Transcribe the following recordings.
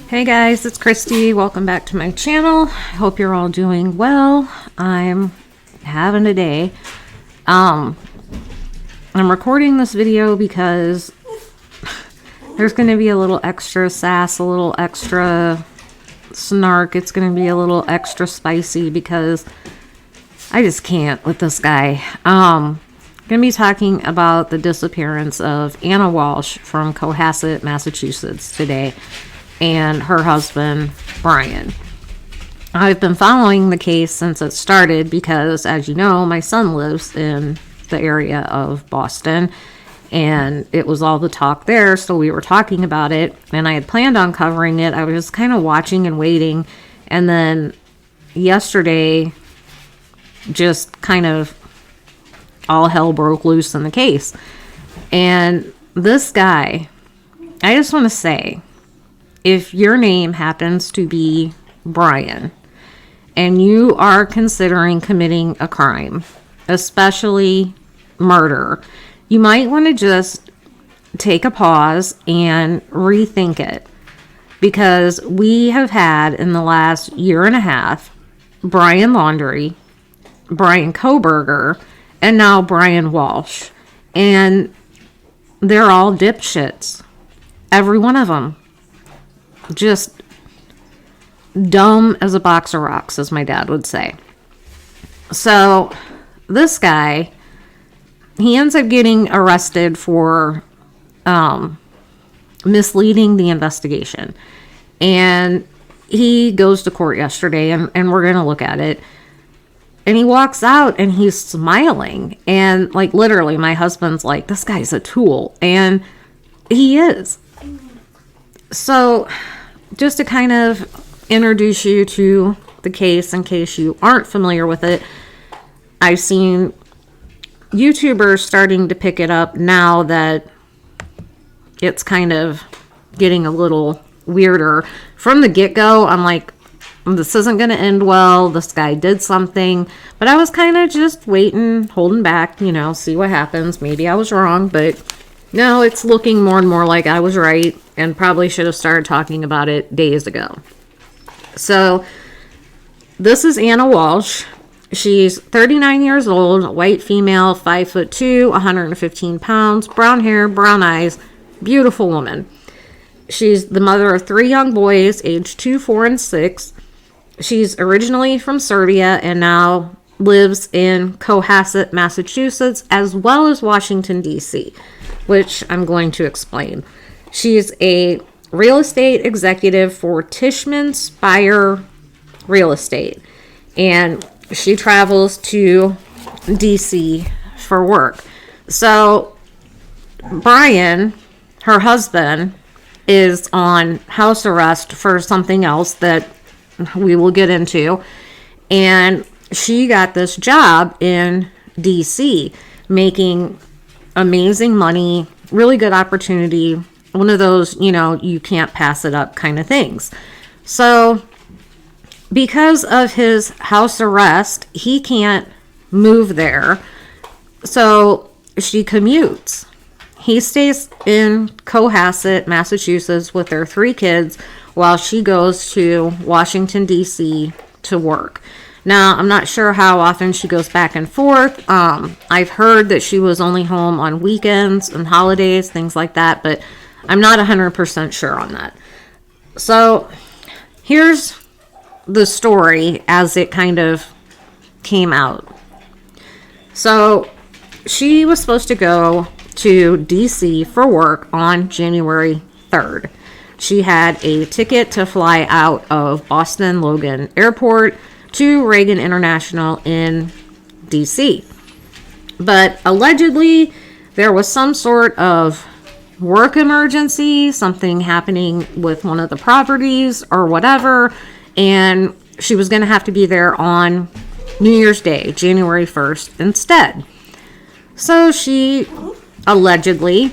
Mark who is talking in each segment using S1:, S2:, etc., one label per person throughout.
S1: Hey guys, it's Christy. Welcome back to my channel. I hope you're all doing well. I'm having a day. I'm recording this video because there's going to be a little extra sass, a little extra snark. It's going to be a little extra spicy because I just can't with this guy. I'm going to be talking about the disappearance of Anna Walsh from Cohasset, Massachusetts today, and her husband, Brian. I've been following the case since it started because, as you know, my son lives in the area of Boston, and it was all the talk there, so we were talking about it, and I had planned on covering it. I was just kind of watching and waiting, and then yesterday, just kind of all hell broke loose in the case. And this guy, I just want to say, if your name happens to be Brian and you are considering committing a crime, especially murder, you might want to just take a pause and rethink it, because we have had in the last year and a half Brian Laundrie, Brian Kohberger, and now Brian Walsh, and they're all dipshits, every one of them. Just dumb as a box of rocks, as my dad would say. So this guy, he ends up getting arrested for misleading the investigation. And he goes to court yesterday, and we're going to look at it. And he walks out and he's smiling. And like literally my husband's like, this guy's a tool. And he is. So just to kind of introduce you to the case in case you aren't familiar with it, I've seen YouTubers starting to pick it up now that it's kind of getting a little weirder. From the get-go, I'm like, this isn't going to end well. This guy did something. But I was kind of just waiting, holding back, see what happens. Maybe I was wrong, but no, it's looking more and more like I was right, and probably should have started talking about it days ago. So this is Anna Walsh. She's 39 years old, white female, 5'2", 115 pounds, brown hair, brown eyes, beautiful woman. She's the mother of 3 young boys, aged 2, 4, and 6. She's originally from Serbia and now lives in Cohasset, Massachusetts, as well as Washington, D.C., which I'm going to explain. She's a real estate executive for Tishman Speyer Real Estate, and she travels to D.C. for work. So Brian, her husband, is on house arrest for something else that we will get into, and she got this job in D.C. making amazing money, really good opportunity, one of those, you can't pass it up kind of things. So because of his house arrest, he can't move there. So she commutes. He stays in Cohasset, Massachusetts with their 3 kids while she goes to Washington, D.C. to work. Now, I'm not sure how often she goes back and forth. I've heard that she was only home on weekends and holidays, things like that, but I'm not 100% sure on that. So here's the story as it kind of came out. So she was supposed to go to D.C. for work on January 3rd. She had a ticket to fly out of Boston Logan Airport to Reagan International in D.C. But allegedly, there was some sort of work emergency, something happening with one of the properties or whatever, and she was going to have to be there on New Year's Day, January 1st instead. So she allegedly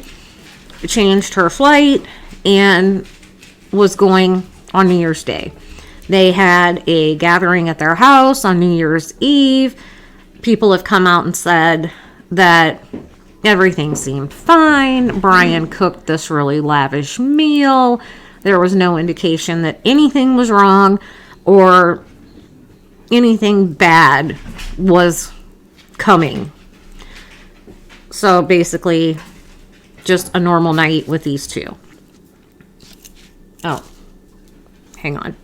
S1: changed her flight and was going on New Year's Day. They had a gathering at their house on New Year's Eve. People have come out and said that everything seemed fine. Brian cooked this really lavish meal. There was no indication that anything was wrong or anything bad was coming. So basically, just a normal night with these two. Oh, hang on.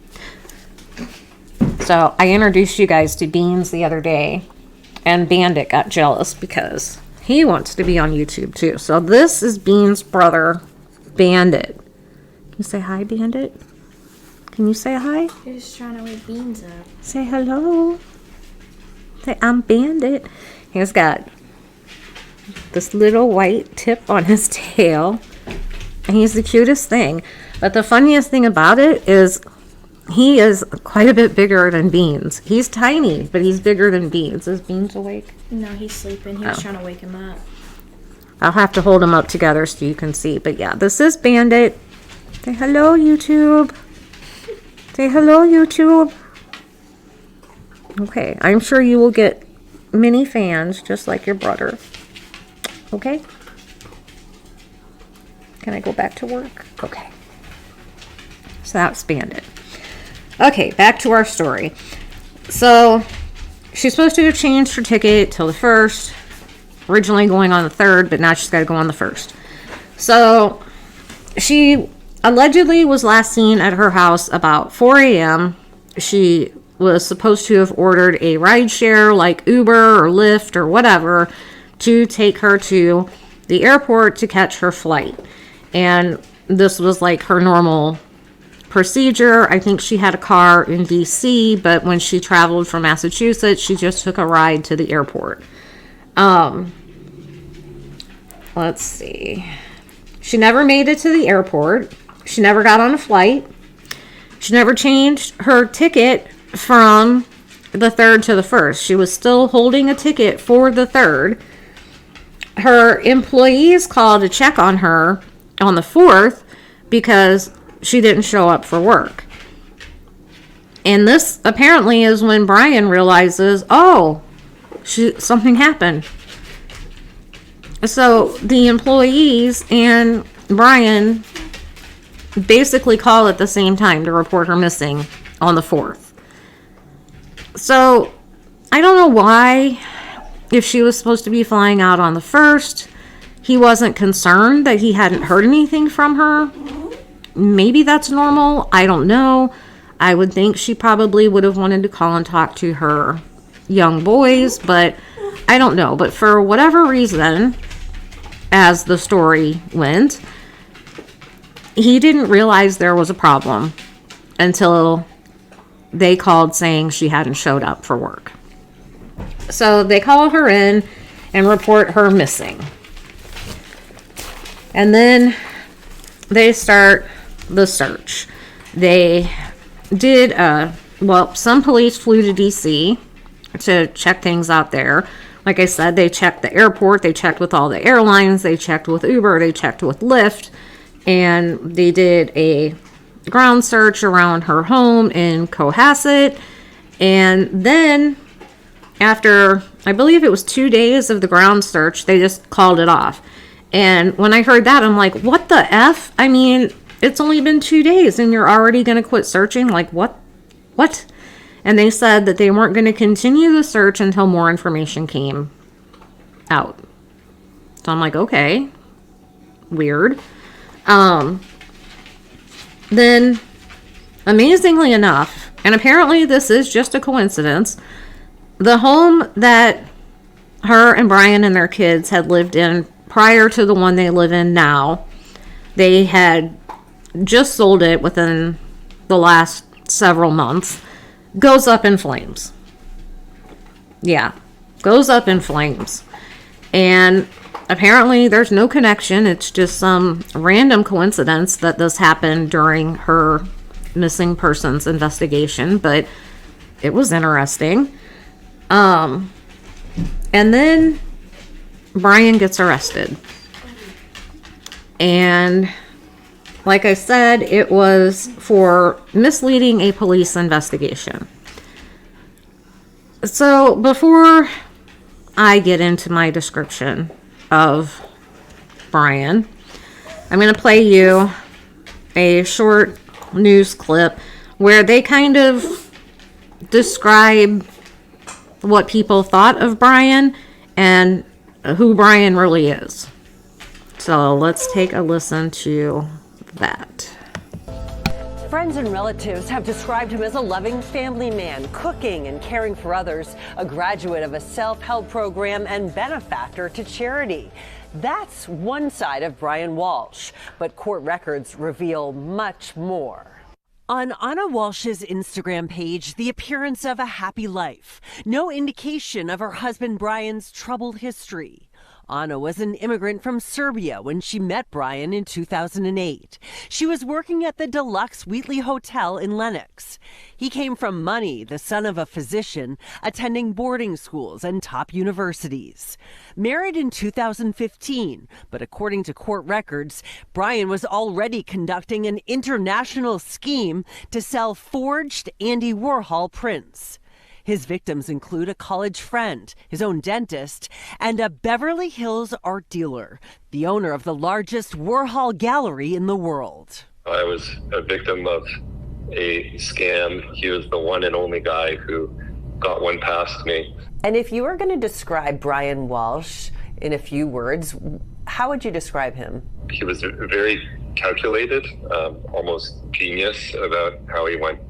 S1: So I introduced you guys to Beans the other day, and Bandit got jealous because he wants to be on YouTube too. So this is Beans' brother, Bandit. Can you say hi, Bandit? Can you say hi?
S2: You're just trying to wake Beans up.
S1: Say hello. Say, I'm Bandit. He's got this little white tip on his tail. And he's the cutest thing. But the funniest thing about it is he is quite a bit bigger than Beans. He's tiny, but he's bigger than Beans. Is Beans awake?
S2: No, he's sleeping. He was trying to wake him up.
S1: I'll have to hold them up together so you can see. But yeah, this is Bandit. Say hello, YouTube. Say hello, YouTube. Okay, I'm sure you will get many fans just like your brother. Okay? Can I go back to work? Okay. So that's Bandit. Okay, back to our story. So she's supposed to have changed her ticket till the 1st. Originally going on the 3rd, but now she's got to go on the 1st. So she allegedly was last seen at her house about 4 a.m. She was supposed to have ordered a rideshare like Uber or Lyft or whatever to take her to the airport to catch her flight. And this was like her normal procedure. I think she had a car in DC, but when she traveled from Massachusetts, she just took a ride to the airport. Let's see. She never made it to the airport. She never got on a flight. She never changed her ticket from the 3rd to the 1st. She was still holding a ticket for the 3rd. Her employees called to check on her on the 4th because she didn't show up for work. And this apparently is when Brian realizes, oh, something happened. So the employees and Brian basically call at the same time to report her missing on the 4th. So I don't know why, if she was supposed to be flying out on the 1st, he wasn't concerned that he hadn't heard anything from her. Maybe that's normal. I don't know. I would think she probably would have wanted to call and talk to her young boys, but I don't know. But for whatever reason, as the story went, he didn't realize there was a problem until they called saying she hadn't showed up for work. So they call her in and report her missing. And then they start the search. They did, some police flew to DC to check things out there. Like I said, they checked the airport, they checked with all the airlines, they checked with Uber, they checked with Lyft, and they did a ground search around her home in Cohasset. And then after, I believe it was 2 days of the ground search, they just called it off. And when I heard that, I'm like, what the F? I mean, it's only been 2 days and you're already going to quit searching? Like, what? And they said that they weren't going to continue the search until more information came out. So I'm like, okay, weird. Then, amazingly enough, and apparently this is just a coincidence, the home that her and Brian and their kids had lived in prior to the one they live in now, they had just sold it within the last several months, goes up in flames. Yeah, goes up in flames. And apparently there's no connection. It's just some random coincidence that this happened during her missing persons investigation, but it was interesting. And then Brian gets arrested. And like I said, it was for misleading a police investigation. So before I get into my description of Brian, I'm going to play you a short news clip where they kind of describe what people thought of Brian and who Brian really is. So let's take a listen to that.
S3: Friends and relatives have described him as a loving family man, cooking and caring for others, a graduate of a self-help program and benefactor to charity. That's one side of Brian Walsh, but court records reveal much more. On Anna Walsh's Instagram page, the appearance of a happy life. No indication of her husband Brian's troubled history. Anna was an immigrant from Serbia when she met Brian in 2008. She was working at the Deluxe Wheatley Hotel in Lenox. He came from money, the son of a physician, attending boarding schools and top universities. Married in 2015, but according to court records, Brian was already conducting an international scheme to sell forged Andy Warhol prints. His victims include a college friend, his own dentist, and a Beverly Hills art dealer, the owner of the largest Warhol gallery in the world.
S4: I was a victim of a scam. He was the one and only guy who got one past me.
S3: And if you were going to describe Brian Walsh in a few words, how would you describe him?
S4: He was very calculated, almost genius about how he went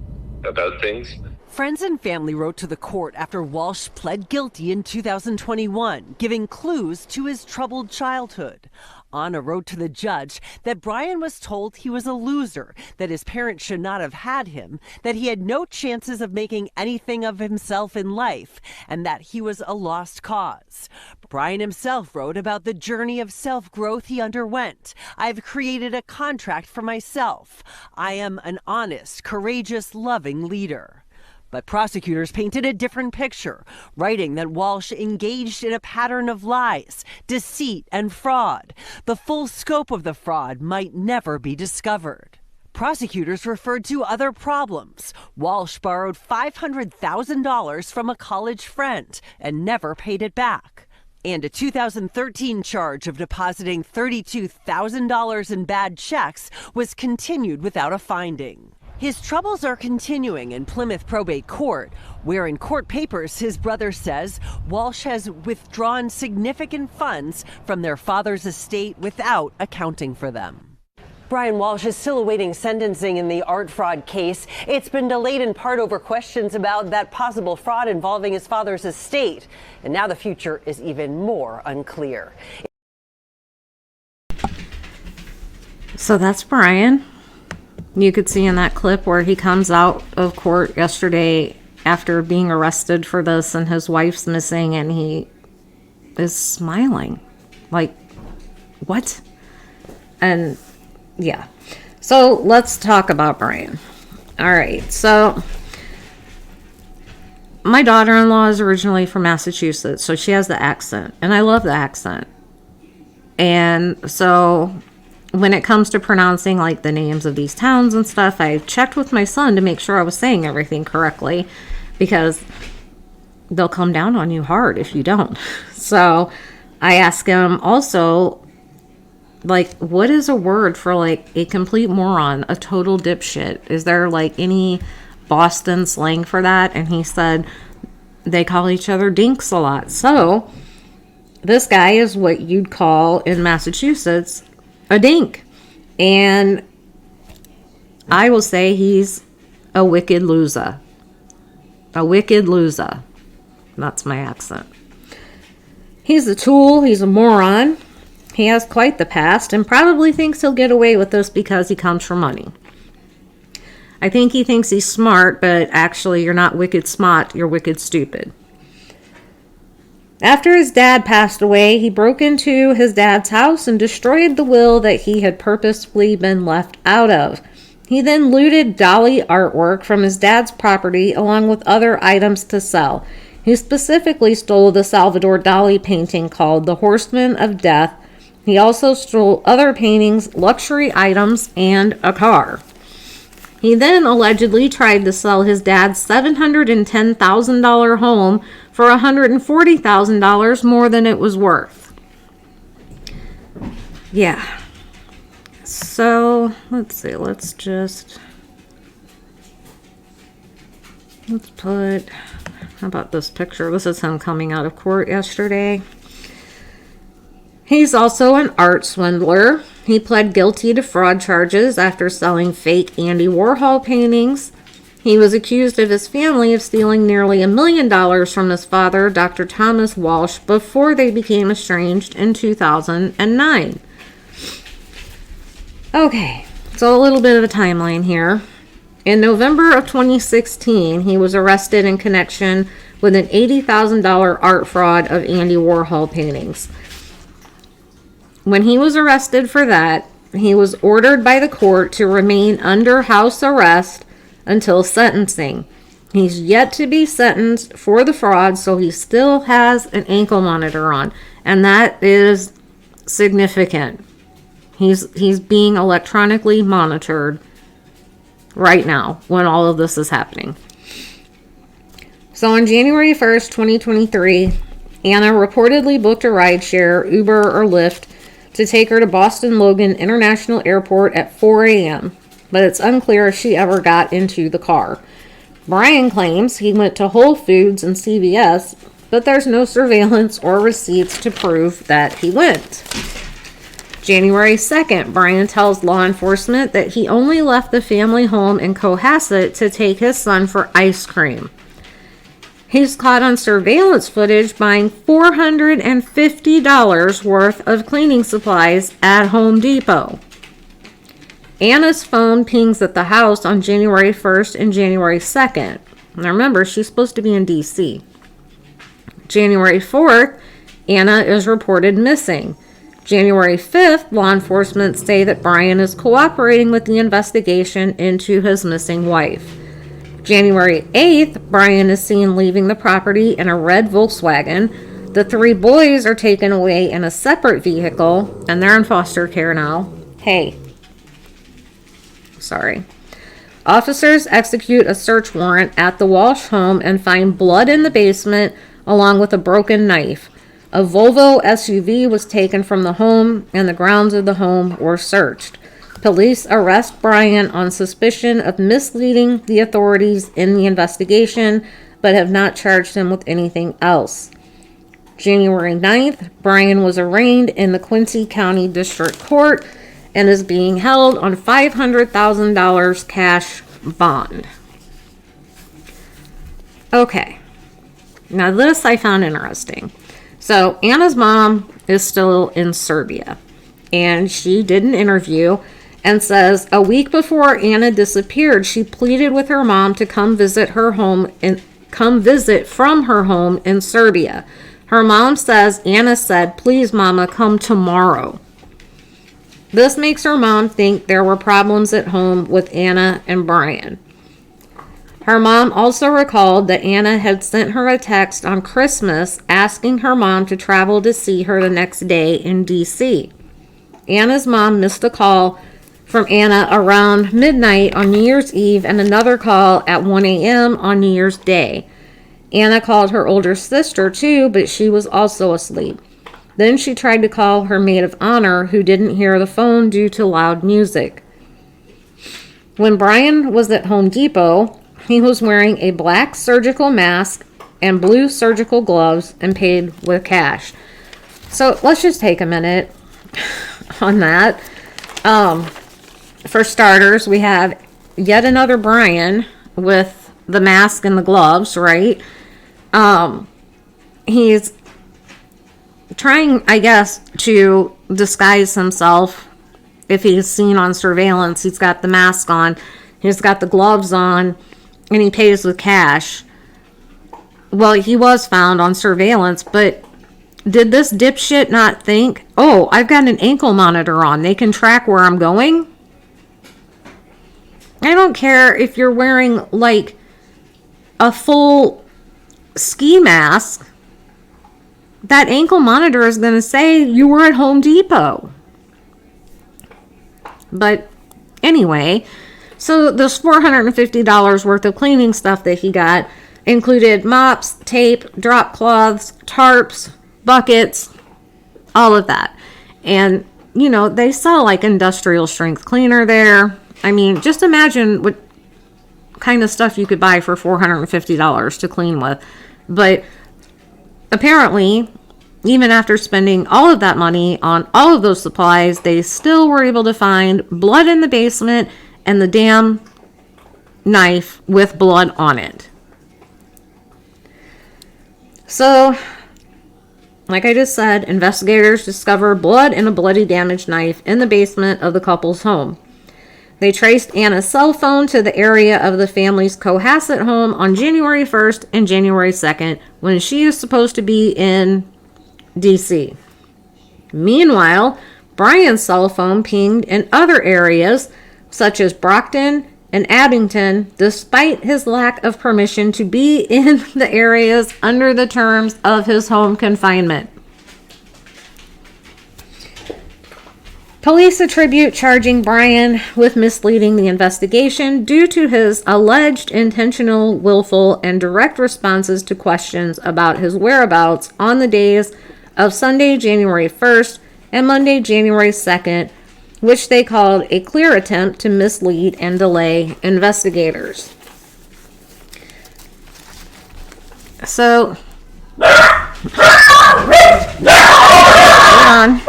S4: about things.
S3: Friends and family wrote to the court after Walsh pled guilty in 2021, giving clues to his troubled childhood. Anna wrote to the judge that Brian was told he was a loser, that his parents should not have had him, that he had no chances of making anything of himself in life, and that he was a lost cause. Brian himself wrote about the journey of self-growth he underwent. I've created a contract for myself. I am an honest, courageous, loving leader. But prosecutors painted a different picture, writing that Walsh engaged in a pattern of lies, deceit, and fraud. The full scope of the fraud might never be discovered. Prosecutors referred to other problems. Walsh borrowed $500,000 from a college friend and never paid it back. And a 2013 charge of depositing $32,000 in bad checks was continued without a finding. His troubles are continuing in Plymouth Probate Court, where in court papers his brother says Walsh has withdrawn significant funds from their father's estate without accounting for them. Brian Walsh is still awaiting sentencing in the art fraud case. It's been delayed in part over questions about that possible fraud involving his father's estate. And now the future is even more unclear.
S1: So that's Brian. You could see in that clip where he comes out of court yesterday after being arrested for this and his wife's missing, and he is smiling. Like, what? And yeah. So let's talk about Brian. All right. So my daughter-in-law is originally from Massachusetts, so she has the accent, and I love the accent. And so when it comes to pronouncing like the names of these towns and stuff, I checked with my son to make sure I was saying everything correctly, because they'll come down on you hard if you don't. So I asked him also, like, what is a word for like a complete moron, a total dipshit? Is there like any Boston slang for that? And he said they call each other dinks a lot. So this guy is what you'd call in Massachusetts a dink. And I will say he's a wicked loser. A wicked loser. That's my accent. He's a tool. He's a moron. He has quite the past and probably thinks he'll get away with this because he comes from money. I think he thinks he's smart, but actually you're not wicked smart. You're wicked stupid. After his dad passed away, he broke into his dad's house and destroyed the will that he had purposefully been left out of. He then looted Dali artwork from his dad's property along with other items to sell. He specifically stole the Salvador Dali painting called The Horseman of Death. He also stole other paintings, luxury items, and a car. He then allegedly tried to sell his dad's $710,000 home for $140,000 more than it was worth. Yeah. So, let's see. Let's put, how about this picture? This is him coming out of court yesterday. He's also an art swindler. He pled guilty to fraud charges after selling fake Andy Warhol paintings. He was accused of his family of stealing nearly $1 million from his father, Dr. Thomas Walsh, before they became estranged in 2009. Okay, so a little bit of a timeline here. In November of 2016, he was arrested in connection with an $80,000 art fraud of Andy Warhol paintings. When he was arrested for that, he was ordered by the court to remain under house arrest until sentencing. He's yet to be sentenced for the fraud, so he still has an ankle monitor on, and that is significant. He's being electronically monitored right now when all of this is happening. So on January 1st, 2023, Anna reportedly booked a rideshare, Uber or Lyft, to take her to Boston Logan International Airport at 4 a.m., but it's unclear if she ever got into the car. Brian claims he went to Whole Foods and CVS, but there's no surveillance or receipts to prove that he went. January 2nd, Brian tells law enforcement that he only left the family home in Cohasset to take his son for ice cream. He's caught on surveillance footage buying $450 worth of cleaning supplies at Home Depot. Anna's phone pings at the house on January 1st and January 2nd. Now remember, she's supposed to be in D.C. January 4th, Anna is reported missing. January 5th, law enforcement say that Brian is cooperating with the investigation into his missing wife. January 8th, Brian is seen leaving the property in a red Volkswagen. The 3 boys are taken away in a separate vehicle, and they're in foster care now. Sorry. Officers execute a search warrant at the Walsh home and find blood in the basement along with a broken knife. A Volvo SUV was taken from the home, and the grounds of the home were searched. Police arrest Brian on suspicion of misleading the authorities in the investigation, but have not charged him with anything else. January 9th, Brian was arraigned in the Quincy County District Court and is being held on $500,000 cash bond. Okay, now this I found interesting. So Anna's mom is still in Serbia, and she did an interview and says a week before Anna disappeared, she pleaded with her mom to come visit from her home in Serbia. Her mom says Anna said, "Please, Mama, come tomorrow." This makes her mom think there were problems at home with Anna and Brian. Her mom also recalled that Anna had sent her a text on Christmas asking her mom to travel to see her the next day in D.C. Anna's mom missed a call from Anna around midnight on New Year's Eve and another call at 1 a.m. on New Year's Day. Anna called her older sister too, but she was also asleep. Then she tried to call her maid of honor, who didn't hear the phone due to loud music. When Brian was at Home Depot, he was wearing a black surgical mask and blue surgical gloves and paid with cash. So let's just take a minute on that. For starters, we have yet another Brian with the mask and the gloves, right? He's trying, I guess, to disguise himself. If he's seen on surveillance, he's got the mask on, he's got the gloves on, and he pays with cash. Well, he was found on surveillance, but did this dipshit not think, oh, I've got an ankle monitor on, they can track where I'm going? I don't care if you're wearing like a full ski mask. That ankle monitor is going to say you were at Home Depot. But anyway, so this $450 worth of cleaning stuff that he got included mops, tape, drop cloths, tarps, buckets, all of that. And, you know, they sell like industrial strength cleaner there. I mean, just imagine what kind of stuff you could buy for $450 to clean with. But apparently, even after spending all of that money on all of those supplies, they still were able to find blood in the basement and the damn knife with blood on it. So, like I just said, investigators discovered blood and a bloody damaged knife in the basement of the couple's home. They traced Anna's cell phone to the area of the family's Cohasset home on January 1st and January 2nd, when she is supposed to be in D.C. Meanwhile, Brian's cell phone pinged in other areas, such as Brockton and Abington, despite his lack of permission to be in the areas under the terms of his home confinement. Police attribute charging Brian with misleading the investigation due to his alleged intentional, willful, and direct responses to questions about his whereabouts on the days of Sunday, January 1st and Monday, January 2nd, which they called a clear attempt to mislead and delay investigators. So, hold on.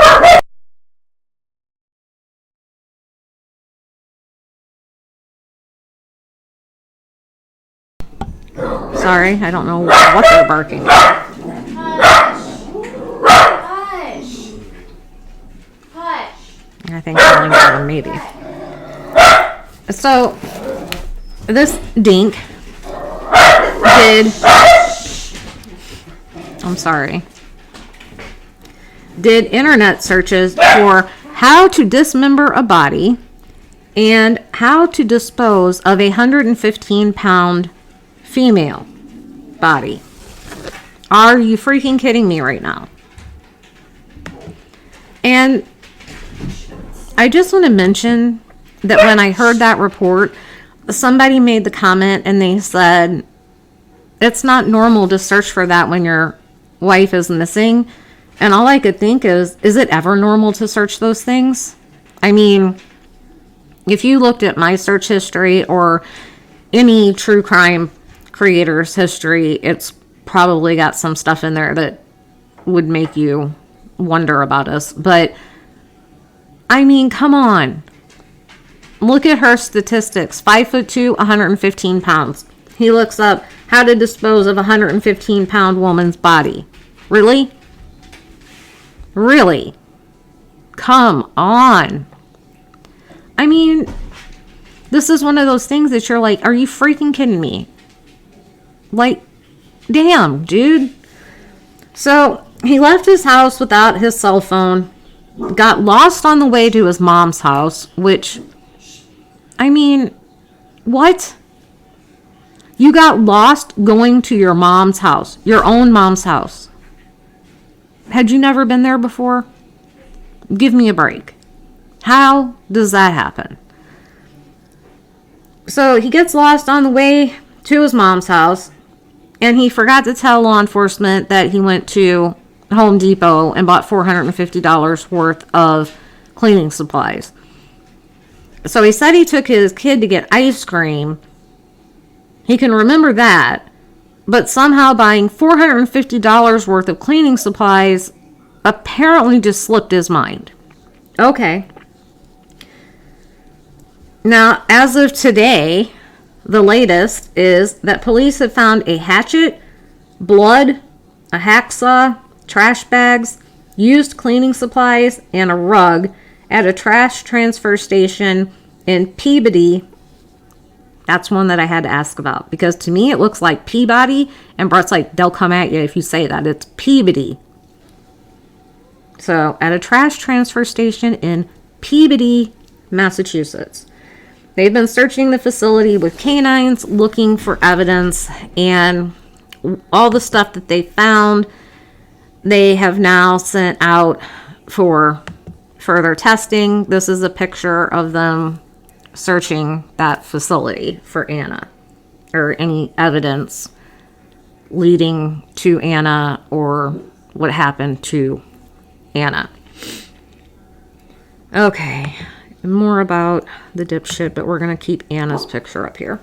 S1: Sorry, I don't know what they're barking.
S2: Hush.
S1: I think calling for them, maybe. So, this dink did internet searches for how to dismember a body and how to dispose of a 115-pound female body. Are you freaking kidding me right now? And I just want to mention that when I heard that report, somebody made the comment and they said, it's not normal to search for that when your wife is missing. And all I could think is it ever normal to search those things? I mean, if you looked at my search history or any true crime creator's history, it's probably got some stuff in there that would make you wonder about us. But I mean, come on. Look at her statistics. 5'2", 115 pounds. He looks up how to dispose of a 115-pound woman's body. Really? Really? Come on. I mean, this is one of those things that you're like, are you freaking kidding me? Like, damn, dude. So, he left his house without his cell phone, got lost on the way to his mom's house, which, I mean, what? You got lost going to your mom's house, your own mom's house. Had you never been there before? Give me a break. How does that happen? So he gets lost on the way to his mom's house, and he forgot to tell law enforcement that he went to Home Depot and bought $450 worth of cleaning supplies. So he said he took his kid to get ice cream. He can remember that, but somehow buying $450 worth of cleaning supplies apparently just slipped his mind. Okay. Now, as of today, the latest is that police have found a hatchet, blood, a hacksaw, trash bags, used cleaning supplies, and a rug at a trash transfer station in Peabody. That's one that I had to ask about, because to me it looks like Peabody, and Brett's like, they'll come at you if you say that. It's Peabody. So, at a trash transfer station in Peabody, Massachusetts. They've been searching the facility with canines looking for evidence, and all the stuff that they found, they have now sent out for further testing. This is a picture of them searching that facility for Anna or any evidence leading to Anna or what happened to Anna. Okay, more about the dipshit, but we're going to keep Anna's picture up here.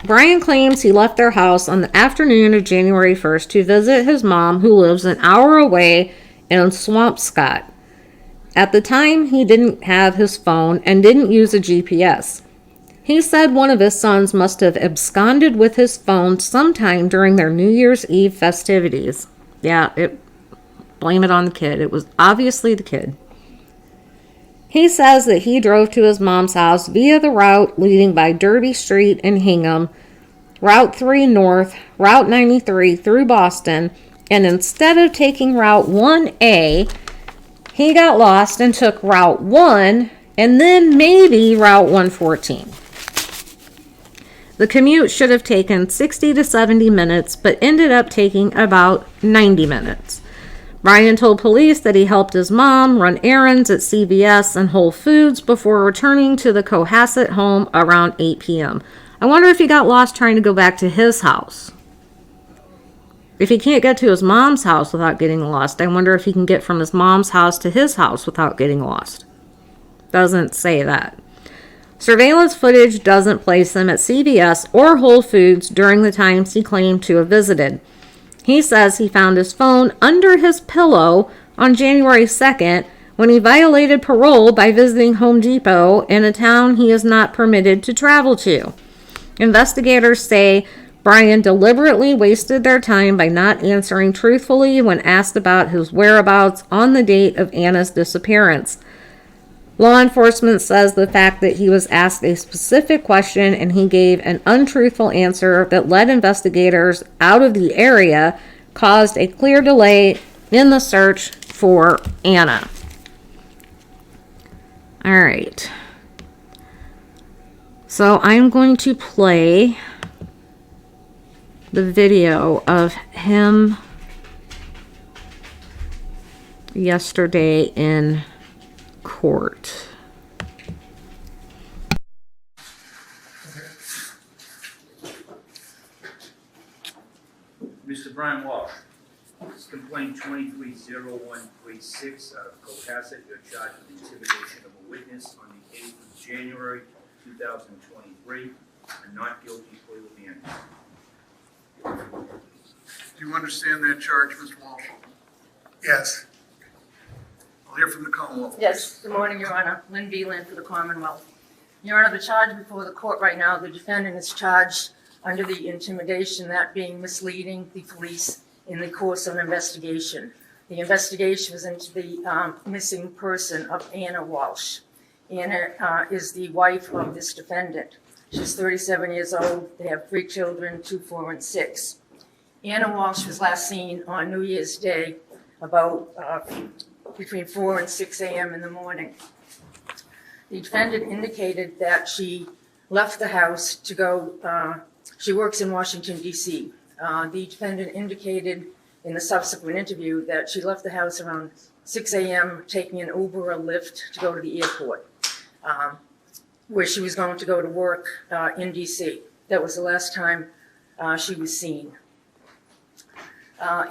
S1: Brian claims he left their house on the afternoon of January 1st to visit his mom, who lives an hour away in Swampscott. At the time, he didn't have his phone and didn't use a GPS. He said one of his sons must have absconded with his phone sometime during their New Year's Eve festivities. Yeah, blame it on the kid. It was obviously the kid. He says that he drove to his mom's house via the route leading by Derby Street in Hingham, Route 3 North, Route 93 through Boston, and instead of taking Route 1A, he got lost and took Route 1 and then maybe Route 114. The commute should have taken 60 to 70 minutes, but ended up taking about 90 minutes. Brian told police that he helped his mom run errands at CVS and Whole Foods before returning to the Cohasset home around 8 p.m. I wonder if he got lost trying to go back to his house. If he can't get to his mom's house without getting lost, I wonder if he can get from his mom's house to his house without getting lost. Doesn't say that. Surveillance footage doesn't place him at CVS or Whole Foods during the times he claimed to have visited. He says he found his phone under his pillow on January 2nd when he violated parole by visiting Home Depot in a town he is not permitted to travel to. Investigators say Brian deliberately wasted their time by not answering truthfully when asked about his whereabouts on the date of Anna's disappearance. Law enforcement says the fact that he was asked a specific question and he gave an untruthful answer that led investigators out of the area caused a clear delay in the search for Anna. All right. So I'm going to play the video of him yesterday in court.
S5: Mr. Brian Walsh, this is complaint 230136 out of Cohasset. You're charged with intimidation of a witness on the 8th of January 2023. A not guilty plea will be entered.
S6: Do you understand that charge, Mr. Walsh?
S7: Yes.
S6: I'll hear from the Commonwealth.
S8: Yes, good morning, Your Honor. Lynn Beeland for the Commonwealth. Your Honor, the charge before the court right now, the defendant is charged under the intimidation, that being misleading the police in the course of an investigation. The investigation was into the missing person of Anna Walsh. Anna is the wife of this defendant. She's 37 years old. They have 3 children, 2, 4, and 6. Anna Walsh was last seen on New Year's Day about between 4 and 6 a.m. in the morning. The defendant indicated that she left the house to go, she works in Washington, D.C. The defendant indicated in the subsequent interview that she left the house around 6 a.m. taking an Uber or Lyft to go to the airport, where she was going to go to work in D.C. That was the last time she was seen.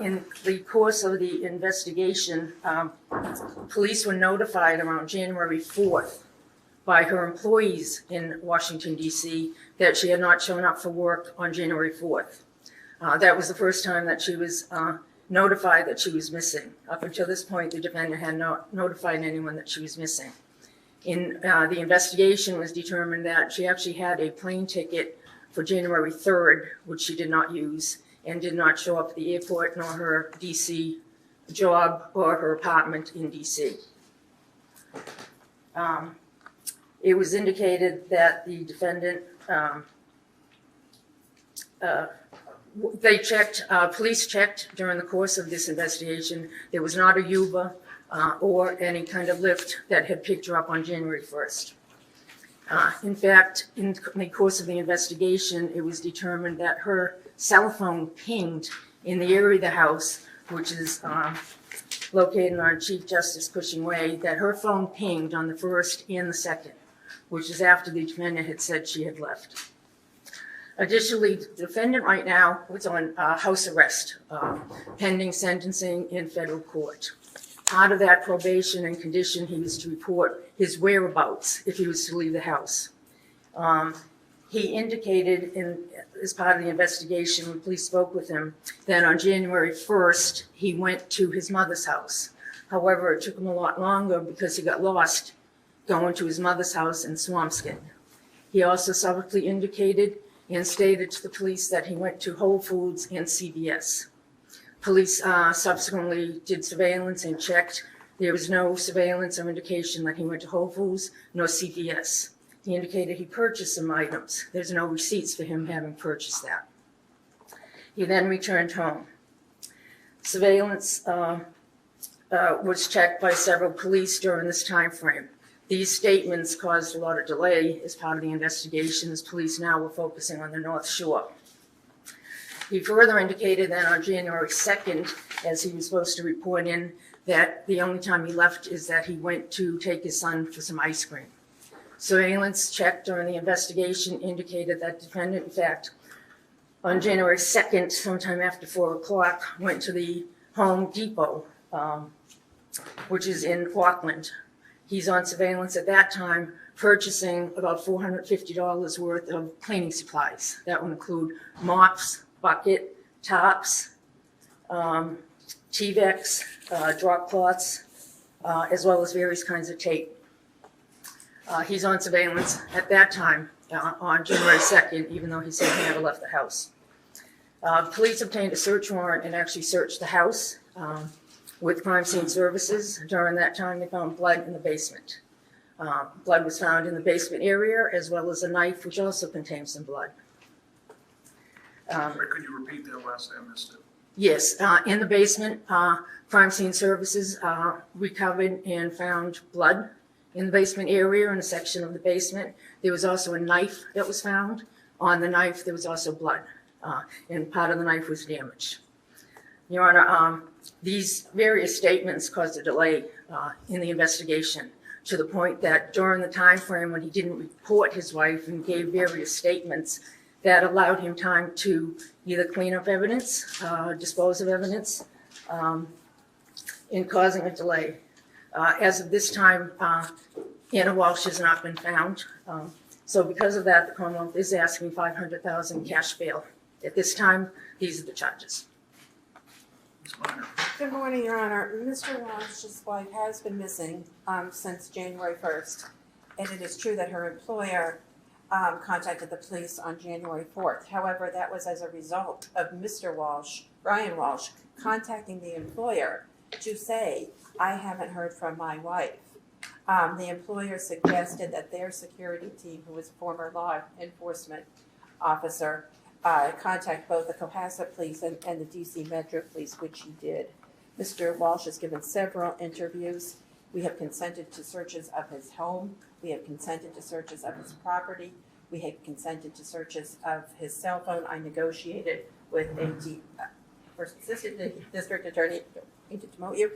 S8: In the course of the investigation, police were notified around January 4th by her employees in Washington, D.C. that she had not shown up for work on January 4th. That was the first time that she was notified that she was missing. Up until this point, the defendant had not notified anyone that she was missing. In the investigation was determined that she actually had a plane ticket for January 3rd, which she did not use, and did not show up at the airport nor her D.C. job or her apartment in D.C. It was indicated that the defendant They checked, police checked during the course of this investigation. There was not a Uber or any kind of Lyft that had picked her up on January 1st. In fact, in the course of the investigation, it was determined that her cell phone pinged in the area of the house, which is located on Chief Justice Cushing Way, that her phone pinged on the 1st and the 2nd, which is after the defendant had said she had left. Additionally, the defendant right now was on house arrest, pending sentencing in federal court. Part of that probation and condition, he was to report his whereabouts if he was to leave the house. He indicated as part of the investigation, when police spoke with him, that on January 1st, he went to his mother's house. However, it took him a lot longer because he got lost going to his mother's house in Swampscott. He also subsequently indicated and stated to the police that he went to Whole Foods and CVS. Police subsequently did surveillance and checked. There was no surveillance or indication that he went to Whole Foods, nor CVS. He indicated he purchased some items. There's no receipts for him having purchased that. He then returned home. Surveillance was checked by several police during this time frame. These statements caused a lot of delay as part of the investigation, as police now were focusing on the North Shore. He further indicated that on January 2nd, as he was supposed to report in, that the only time he left is that he went to take his son for some ice cream. Surveillance checked during the investigation indicated that the defendant, in fact, on January 2nd, sometime after 4 o'clock, went to the Home Depot, which is in Auckland. He's on surveillance at that time, purchasing about $450 worth of cleaning supplies. That would include mops, bucket, tops, T-Vex, drop cloths, as well as various kinds of tape. He's on surveillance at that time on January 2nd, even though he said he never left the house. Police obtained a search warrant and actually searched the house with crime scene services. During that time, they found blood in the basement. Blood was found in the basement area, as well as a knife, which also contained some blood.
S6: Could you repeat that last time, Mr.?
S8: Yes, in the basement, crime scene services recovered and found blood in the basement area, in a section of the basement. There was also a knife that was found. On the knife, there was also blood, and part of the knife was damaged. Your Honor, these various statements caused a delay in the investigation, to the point that during the time frame when he didn't report his wife and gave various statements, that allowed him time to either clean up evidence, dispose of evidence, in causing a delay. As of this time, Anna Walsh has not been found. So because of that, the Commonwealth is asking $500,000 cash bail. At this time, these are the charges.
S6: Ms. Minor.
S7: Good morning, Your Honor. Mr. Walsh's wife has been missing since January 1st, and it is true that her employer contacted the police on January 4th. However, that was as a result of Mr. Walsh, Brian Walsh, contacting the employer to say, I haven't heard from my wife. The employer suggested that their security team, who was a former law enforcement officer, contact both the Cohasset Police and the DC Metro Police, which he did. Mr. Walsh has given several interviews. We have consented to searches of his home. We have consented to searches of his property. We have consented to searches of his cell phone. I negotiated with First Assistant District Attorney, to demote you,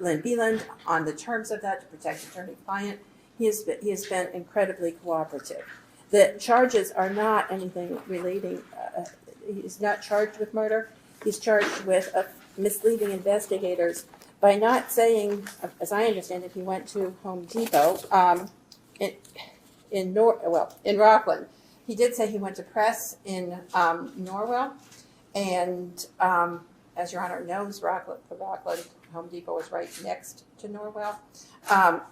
S7: Lynn Beeland, on the terms of that to protect attorney-client. He has been incredibly cooperative. The charges are not anything relating, he's not charged with murder. He's charged with misleading investigators by not saying, as I understand it, he went to Home Depot in Rockland. He did say he went to Press in Norwell, and as Your Honor knows, Rockland Home Depot was right next to Norwell.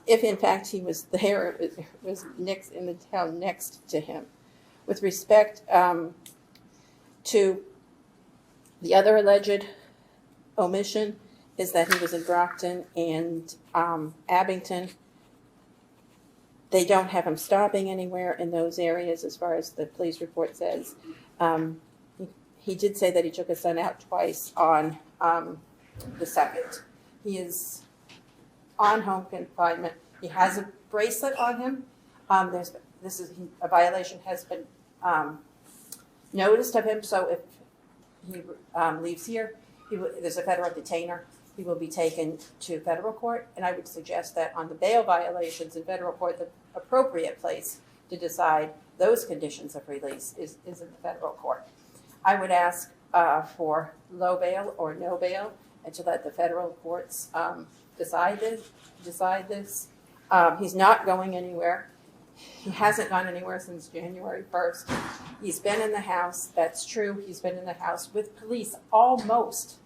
S7: If in fact he was there, it was next in the town next to him. With respect to the other alleged omission, is that he was in Brockton and Abington. They don't have him stopping anywhere in those areas as far as the police report says. He he did say that he took his son out twice on the 2nd. He is on home confinement. He has a bracelet on him. A violation has been noticed of him, so if he leaves here, there's a federal detainer. He will be taken to federal court, and I would suggest that on the bail violations in federal court, the appropriate place to decide those conditions of release is in the federal court. I would ask for low bail or no bail, and to let the federal courts decide this. He's not going anywhere. He hasn't gone anywhere since January 1st. He's been in the house. That's true. He's been in the house with police almost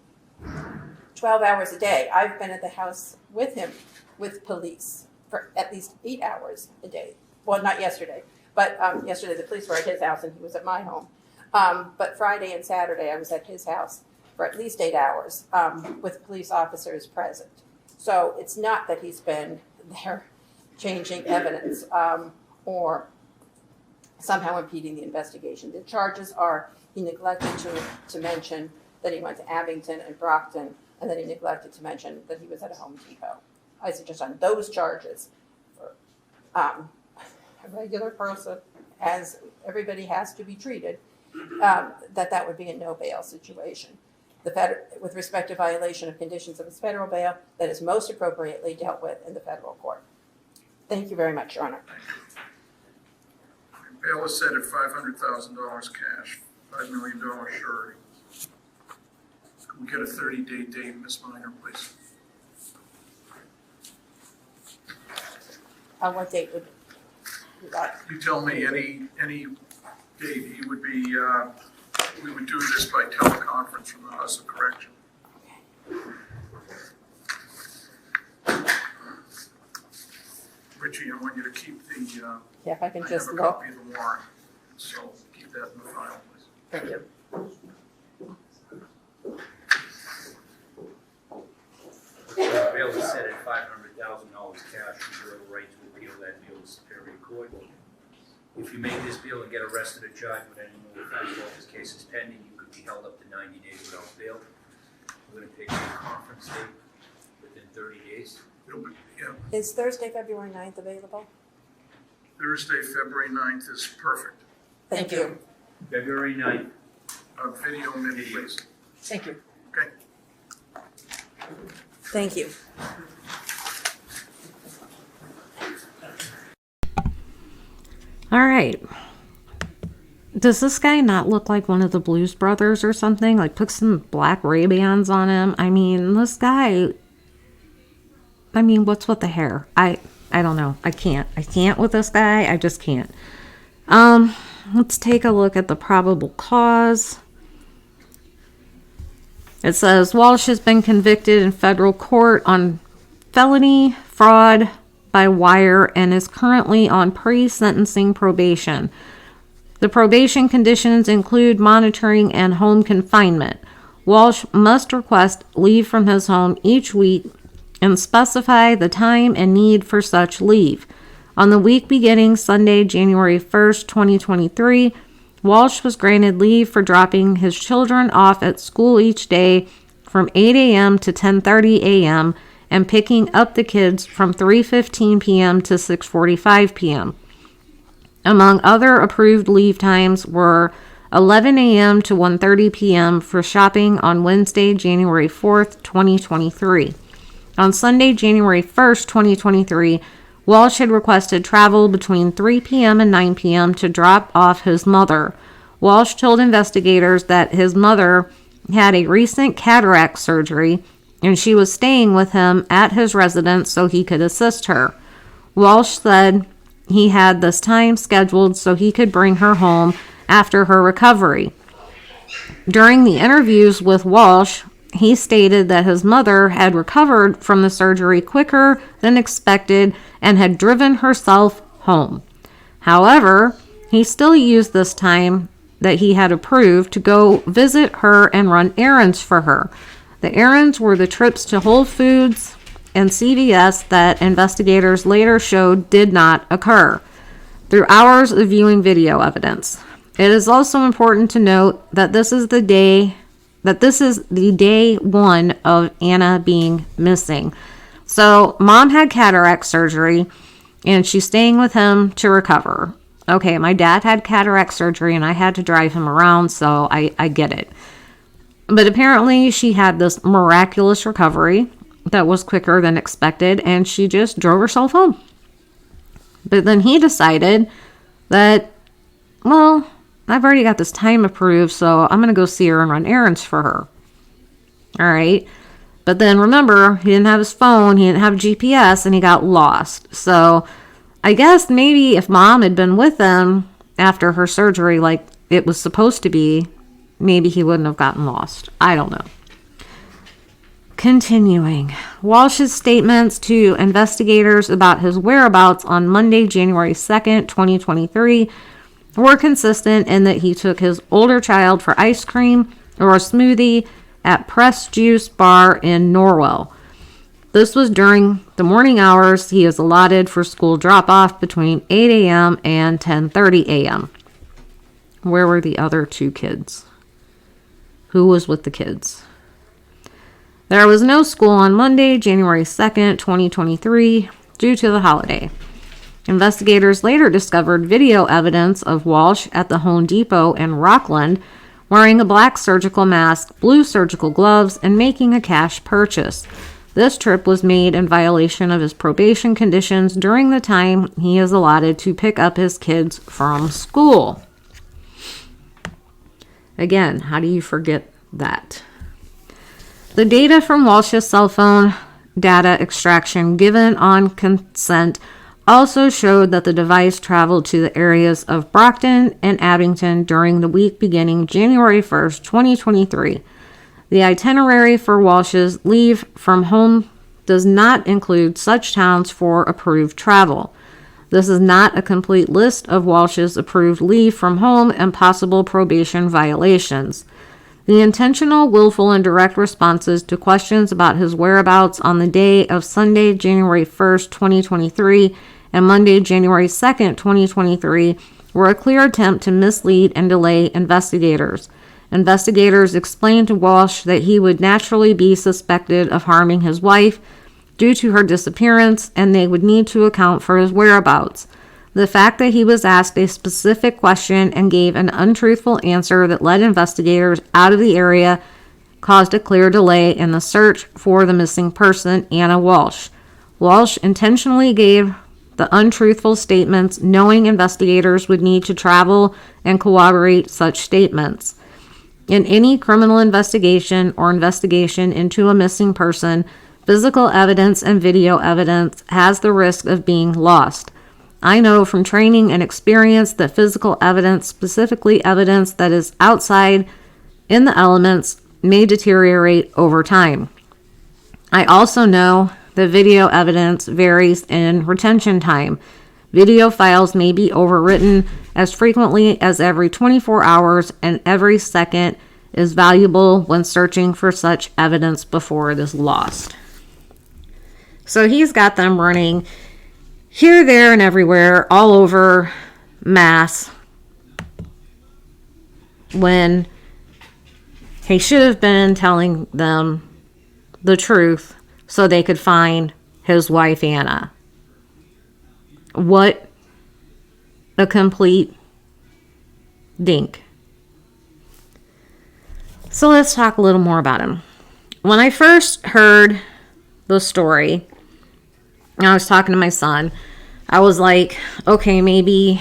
S7: 12 hours a day. I've been at the house with him with police for at least 8 hours a day. Well, not yesterday, but yesterday the police were at his house and he was at my home. But Friday and Saturday I was at his house for at least 8 hours with police officers present. So it's not that he's been there changing evidence or somehow impeding the investigation. The charges are he neglected to mention that he went to Abington and Brockton, and then he neglected to mention that he was at a Home Depot. I suggest on those charges, for a regular person, as everybody has to be treated, that would be a no bail situation. With respect to violation of conditions of his federal bail, that is most appropriately dealt with in the federal court. Thank you very much, Your Honor.
S6: Bail is set at $500,000 cash, $5 million surety. Can we get a 30-day date, Ms. Minor, please?
S7: What date would you like?
S6: You tell me any date. He would be, we would do this by teleconference from the House of Correction. Richie, I want you to keep the,
S7: Yeah, if I can
S6: I
S7: just
S6: have a
S7: look.
S6: copy of the warrant, so keep that in the file, please.
S7: Thank you.
S5: Bail is set at $500,000 cash. You have a right to appeal that bail to Superior Court. If you make this bail and get arrested or charged with any more offense while this case is pending, you could be held up to 90 days without bail. We're going to pick a conference date within 30 days.
S6: It'll be, yeah,
S7: Is Thursday, February 9th available?
S6: Thursday, February 9th is perfect.
S7: Thank you.
S5: February 9th.
S6: Video minute, please.
S8: Thank you.
S6: Okay.
S7: Thank you.
S1: All right. Does this guy not look like one of the Blues Brothers or something? Like, put some black Ray-Bans on him. I mean, this guy... I mean, what's with the hair? I don't know. I can't with this guy. I just can't. Let's take a look at the probable cause. It says Walsh has been convicted in federal court on felony fraud by wire and is currently on pre-sentencing probation. The probation conditions include monitoring and home confinement. Walsh must request leave from his home each week and specify the time and need for such leave. On the week beginning Sunday, January 1st, 2023, Walsh was granted leave for dropping his children off at school each day from 8 a.m. to 10:30 a.m. and picking up the kids from 3:15 p.m. to 6:45 p.m. Among other approved leave times were 11 a.m. to 1:30 p.m. for shopping on Wednesday, January 4th, 2023. On Sunday, January 1st, 2023, Walsh had requested travel between 3 p.m. and 9 p.m. to drop off his mother. Walsh told investigators that his mother had a recent cataract surgery and she was staying with him at his residence so he could assist her. Walsh said he had this time scheduled so he could bring her home after her recovery. During the interviews with Walsh, he stated that his mother had recovered from the surgery quicker than expected and had driven herself home. However, he still used this time that he had approved to go visit her and run errands for her. The errands were the trips to Whole Foods and CVS that investigators later showed did not occur. Through hours of viewing video evidence, It is also important to note that this is the day one of Anna being missing. So mom had cataract surgery and she's staying with him to recover. Okay, my dad had cataract surgery and I had to drive him around, so I get it. But apparently she had this miraculous recovery that was quicker than expected, and she just drove herself home. But then he decided that, well, I've already got this time approved, so I'm going to go see her and run errands for her. All right. But then remember, he didn't have his phone, he didn't have GPS, and he got lost. So I guess maybe if mom had been with him after her surgery like it was supposed to be, maybe he wouldn't have gotten lost. I don't know. Continuing, Walsh's statements to investigators about his whereabouts on Monday, January 2nd, 2023, were consistent in that he took his older child for ice cream or a smoothie at Press Juice Bar in Norwell. This was during the morning hours he is allotted for school drop-off between 8 a.m. and 10:30 a.m. Where were the other two kids? Who was with the kids? There was no school on Monday, January 2nd, 2023, due to the holiday. Investigators later discovered video evidence of Walsh at the Home Depot in Rockland wearing a black surgical mask, blue surgical gloves, and making a cash purchase. This trip was made in violation of his probation conditions during the time he is allotted to pick up his kids from school. Again, how do you forget that? The data from Walsh's cell phone data extraction given on consent also showed that the device traveled to the areas of Brockton and Abington during the week beginning January 1st, 2023. The itinerary for Walsh's leave from home does not include such towns for approved travel. This is not a complete list of Walsh's approved leave from home and possible probation violations. The intentional, willful, and direct responses to questions about his whereabouts on the day of Sunday, January 1st, 2023, and Monday, January 2nd, 2023, were a clear attempt to mislead and delay investigators. Investigators explained to Walsh that he would naturally be suspected of harming his wife due to her disappearance, and they would need to account for his whereabouts. The fact that he was asked a specific question and gave an untruthful answer that led investigators out of the area caused a clear delay in the search for the missing person, Anna Walsh. Walsh intentionally gave the untruthful statements, knowing investigators would need to travel and corroborate such statements. In any criminal investigation or investigation into a missing person, physical evidence and video evidence has the risk of being lost. I know from training and experience that physical evidence, specifically evidence that is outside in the elements, may deteriorate over time. I also know that video evidence varies in retention time. Video files may be overwritten as frequently as every 24 hours, and every second is valuable when searching for such evidence before it is lost. So he's got them running here, there, and everywhere, all over Mass, when he should have been telling them the truth so they could find his wife, Anna. What a complete dink. So let's talk a little more about him. When I first heard the story, I was talking to my son. I was like, okay, maybe,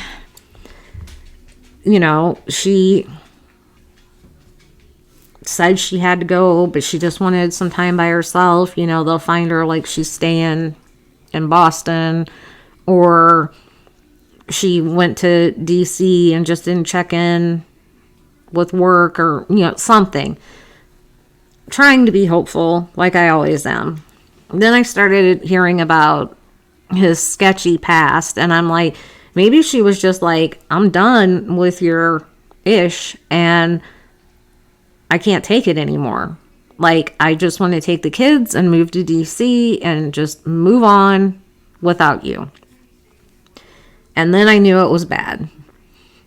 S1: she said she had to go, but she just wanted some time by herself. They'll find her like she's staying in Boston, or she went to DC and just didn't check in with work, or, something. Trying to be hopeful, like I always am. Then I started hearing about his sketchy past, and I'm like, maybe she was just like, I'm done with your ish, and I can't take it anymore. Like, I just want to take the kids and move to DC and just move on without you. And then I knew it was bad.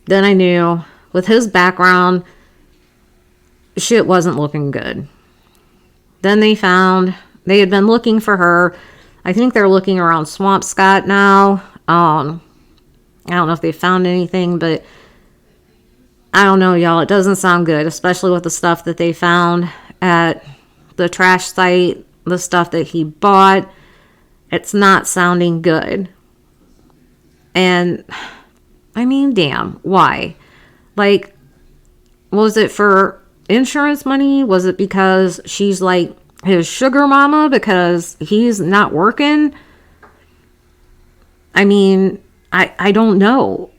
S1: Then I knew with his background, shit wasn't looking good. Then they had been looking for her. I think they're looking around Swampscott now. I don't know if they found anything, but I don't know, y'all. It doesn't sound good, especially with the stuff that they found at the trash site, the stuff that he bought. It's not sounding good. And, I mean, damn, why? Like, was it for insurance money? Was it because she's like his sugar mama because he's not working? I mean, I don't know.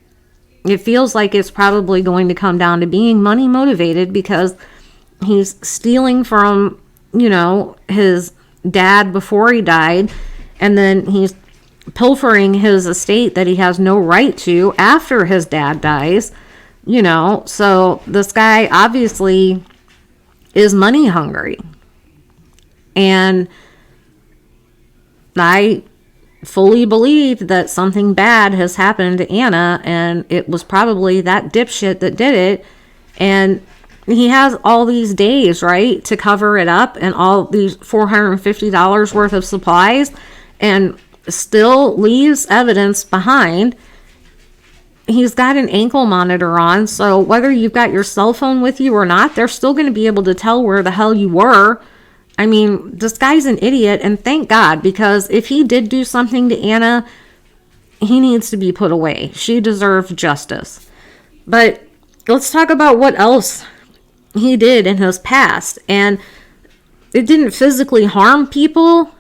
S1: It feels like it's probably going to come down to being money motivated because he's stealing from, his dad before he died, and then he's pilfering his estate that he has no right to after his dad dies, so this guy obviously is money hungry. And I fully believe that something bad has happened to Anna, and it was probably that dipshit that did it. And he has all these days, right, to cover it up, and all these $450 worth of supplies, and still leaves evidence behind. He's got an ankle monitor on, so whether you've got your cell phone with you or not, they're still going to be able to tell where the hell you were. I mean, this guy's an idiot, and thank God, because if he did do something to Anna, he needs to be put away. She deserves justice. But let's talk about what else he did in his past. And it didn't physically harm people,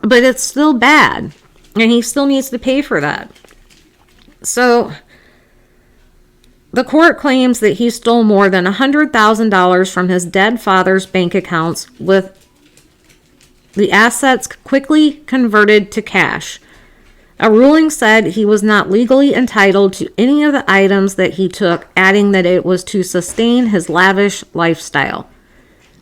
S1: but it's still bad, and he still needs to pay for that. So the court claims that he stole more than $100,000 from his dead father's bank accounts, with the assets quickly converted to cash. A ruling said he was not legally entitled to any of the items that he took, adding that it was to sustain his lavish lifestyle.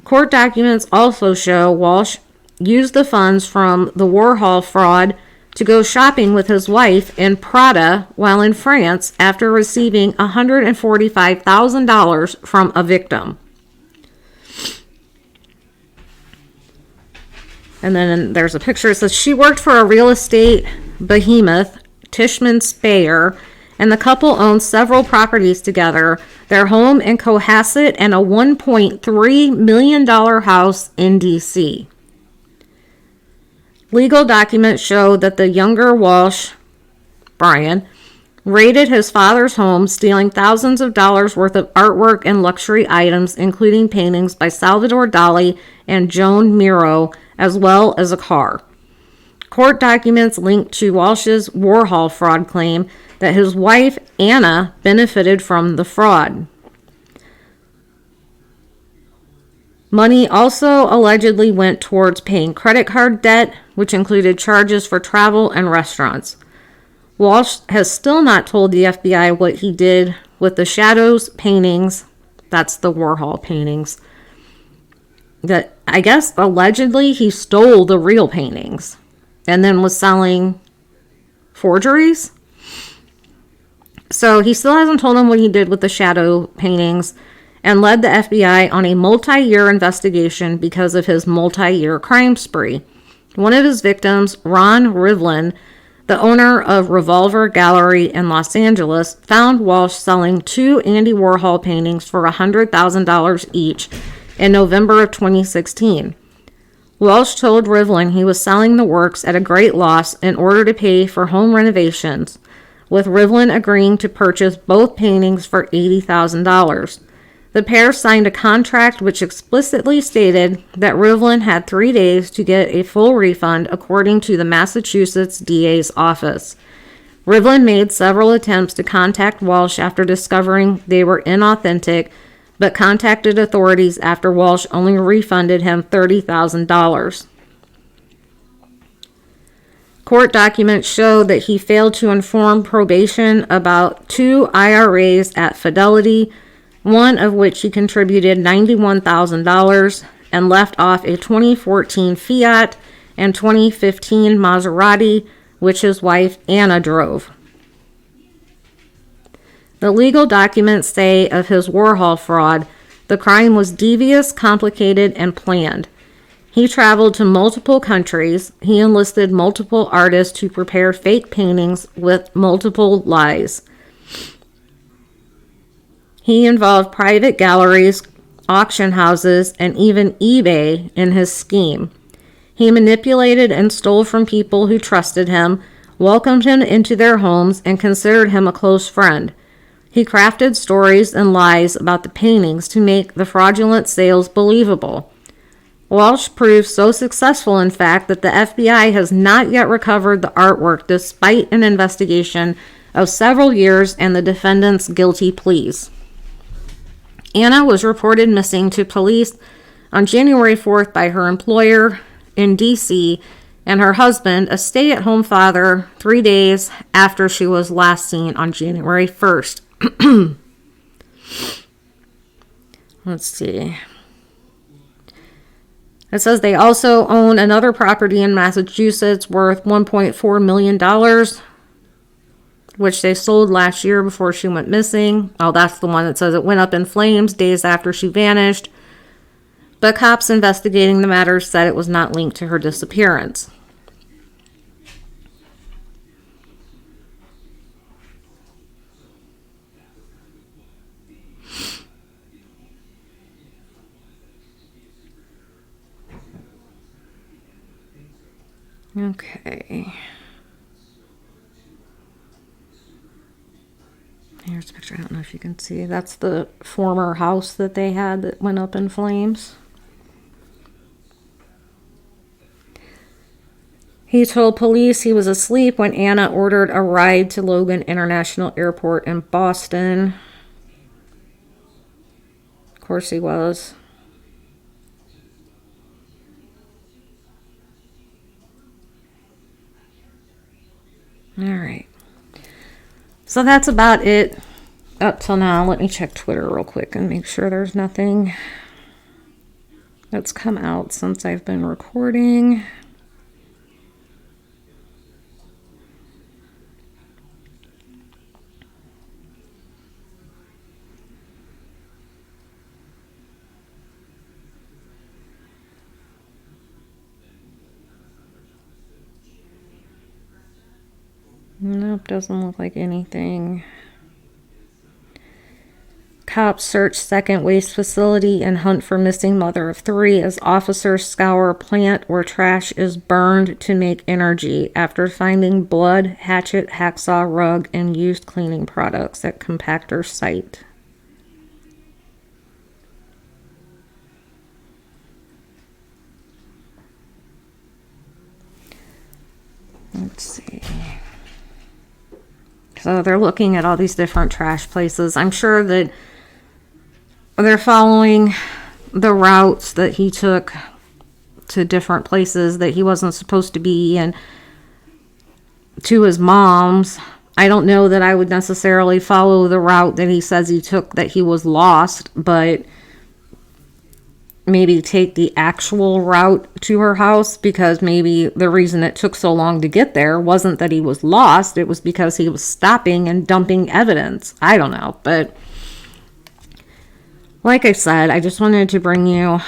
S1: Court documents also show Walsh used the funds from the Warhol fraud to go shopping with his wife in Prada while in France after receiving $145,000 from a victim. And then there's a picture. It says she worked for a real estate behemoth, Tishman Speyer, and the couple owned several properties together, their home in Cohasset and a $1.3 million house in D.C. Legal documents show that the younger Walsh, Brian, raided his father's home, stealing thousands of dollars worth of artwork and luxury items, including paintings by Salvador Dali and Joan Miro, as well as a car. Court documents linked to Walsh's Warhol fraud claim that his wife, Anna, benefited from the fraud. Money also allegedly went towards paying credit card debt, which included charges for travel and restaurants. Walsh has still not told the FBI what he did with the Shadows paintings, that's the Warhol paintings, that I guess allegedly he stole the real paintings and then was selling forgeries. So he still hasn't told them what he did with the shadow paintings, and led the FBI on a multi-year investigation because of his multi-year crime spree. One of his victims, Ron Rivlin, the owner of Revolver Gallery in Los Angeles, found Walsh selling 2 Andy Warhol paintings for $100,000 each in November of 2016. Walsh told Rivlin he was selling the works at a great loss in order to pay for home renovations, with Rivlin agreeing to purchase both paintings for $80,000. The pair signed a contract which explicitly stated that Rivlin had 3 days to get a full refund, according to the Massachusetts DA's office. Rivlin made several attempts to contact Walsh after discovering they were inauthentic, but contacted authorities after Walsh only refunded him $30,000. Court documents show that he failed to inform probation about 2 IRAs at Fidelity, one of which he contributed $91,000, and left off a 2014 Fiat and 2015 Maserati, which his wife Anna drove. The legal documents say of his Warhol fraud, the crime was devious, complicated, and planned. He traveled to multiple countries. He enlisted multiple artists to prepare fake paintings with multiple lies. He involved private galleries, auction houses, and even eBay in his scheme. He manipulated and stole from people who trusted him, welcomed him into their homes, and considered him a close friend. He crafted stories and lies about the paintings to make the fraudulent sales believable. Walsh proved so successful, in fact, that the FBI has not yet recovered the artwork despite an investigation of several years and the defendant's guilty pleas. Anna was reported missing to police on January 4th by her employer in D.C. and her husband, a stay-at-home father, 3 days after she was last seen on January 1st. Let's see. It says they also own another property in Massachusetts worth $1.4 million, which they sold last year before she went missing. Oh, that's the one that says it went up in flames days after she vanished. But cops investigating the matter said it was not linked to her disappearance. Okay. Here's a picture. I don't know if you can see. That's the former house that they had that went up in flames. He told police he was asleep when Anna ordered a ride to Logan International Airport in Boston. Of course he was. All right. So that's about it up till now. Let me check Twitter real quick and make sure there's nothing that's come out since I've been recording. Nope, doesn't look like anything. Cops search second waste facility and hunt for missing mother of 3 as officers scour plant where trash is burned to make energy after finding blood, hatchet, hacksaw, rug, and used cleaning products at compactor site. Let's see. So they're looking at all these different trash places. I'm sure that they're following the routes that he took to different places that he wasn't supposed to be and to his mom's. I don't know that I would necessarily follow the route that he says he took that he was lost, but maybe take the actual route to her house, because maybe the reason it took so long to get there wasn't that he was lost. It was because he was stopping and dumping evidence. I don't know. But like I said, I just wanted to bring you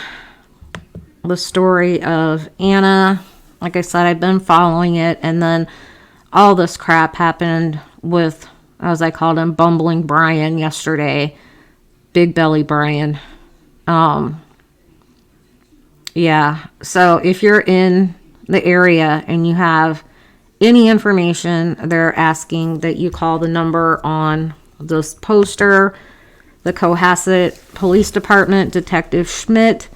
S1: the story of Anna. Like I said, I've been following it, and then all this crap happened with, as I called him, bumbling Brian yesterday. Big belly Brian. Yeah, so if you're in the area and you have any information, they're asking that you call the number on this poster, the Cohasset Police Department, Detective Schmidt,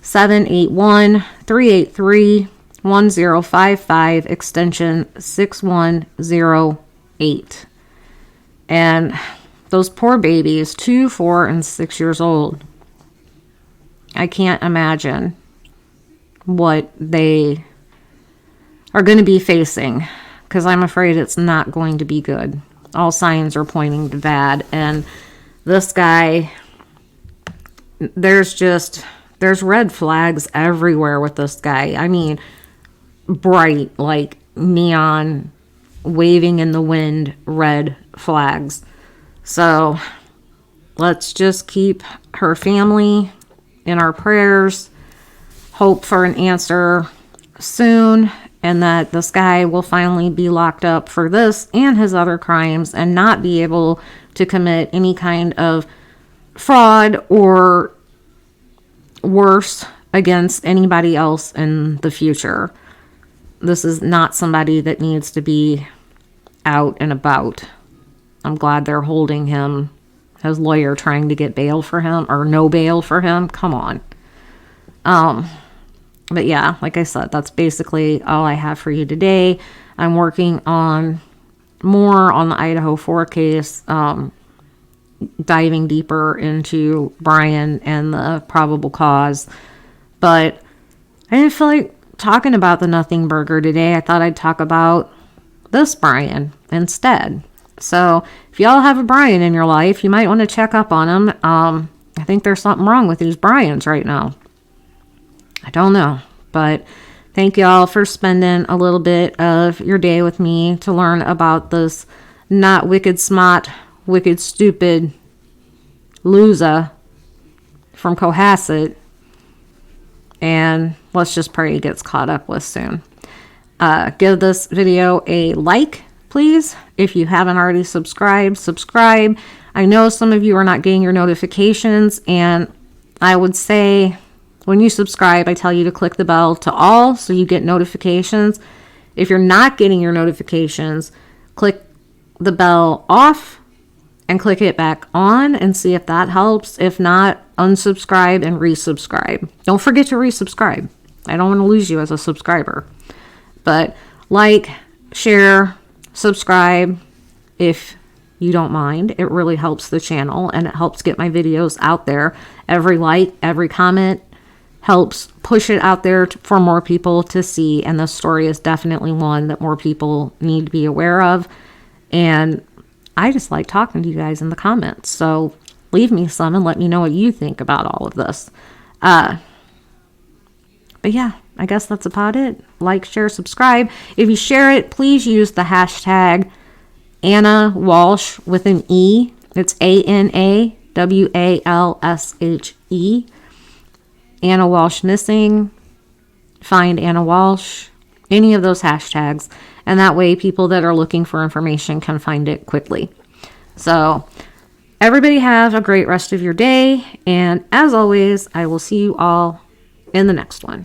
S1: 781-383-1055, extension 6108. And those poor babies, 2, 4, and 6 years old. I can't imagine what they are going to be facing, because I'm afraid it's not going to be good. All signs are pointing to bad. And this guy, there's red flags everywhere with this guy. I mean, bright, like neon, waving in the wind, red flags. So let's just keep her family in our prayers, hope for an answer soon, and that this guy will finally be locked up for this and his other crimes and not be able to commit any kind of fraud or worse against anybody else in the future. This is not somebody that needs to be out and about. I'm glad they're holding him, his lawyer trying to get bail for him, or no bail for him. Come on. But yeah, like I said, that's basically all I have for you today. I'm working on more on the Idaho 4 case, diving deeper into Brian and the probable cause. But I didn't feel like talking about the Nothing Burger today. I thought I'd talk about this Brian instead. So if y'all have a Brian in your life, you might want to check up on him. I think there's something wrong with these Brians right now. I don't know, but thank y'all for spending a little bit of your day with me to learn about this not wicked smart, wicked stupid loser from Cohasset. And let's just pray he gets caught up with soon. Give this video a like, please. If you haven't already subscribed, subscribe. I know some of you are not getting your notifications, and I would say when you subscribe, I tell you to click the bell to all so you get notifications. If you're not getting your notifications, click the bell off and click it back on and see if that helps. If not, unsubscribe and resubscribe. Don't forget to resubscribe. I don't want to lose you as a subscriber. But like, share, subscribe if you don't mind. It really helps the channel and it helps get my videos out there. Every like, every comment helps push it out there for more people to see. And this story is definitely one that more people need to be aware of. And I just like talking to you guys in the comments. So leave me some and let me know what you think about all of this. But yeah, I guess that's about it. Like, share, subscribe. If you share it, please use the hashtag Anna Walsh with an E. It's ANAWALSHE. Anna Walsh missing. Find Anna Walsh. Any of those hashtags. And that way people that are looking for information can find it quickly. So everybody have a great rest of your day. And as always, I will see you all in the next one.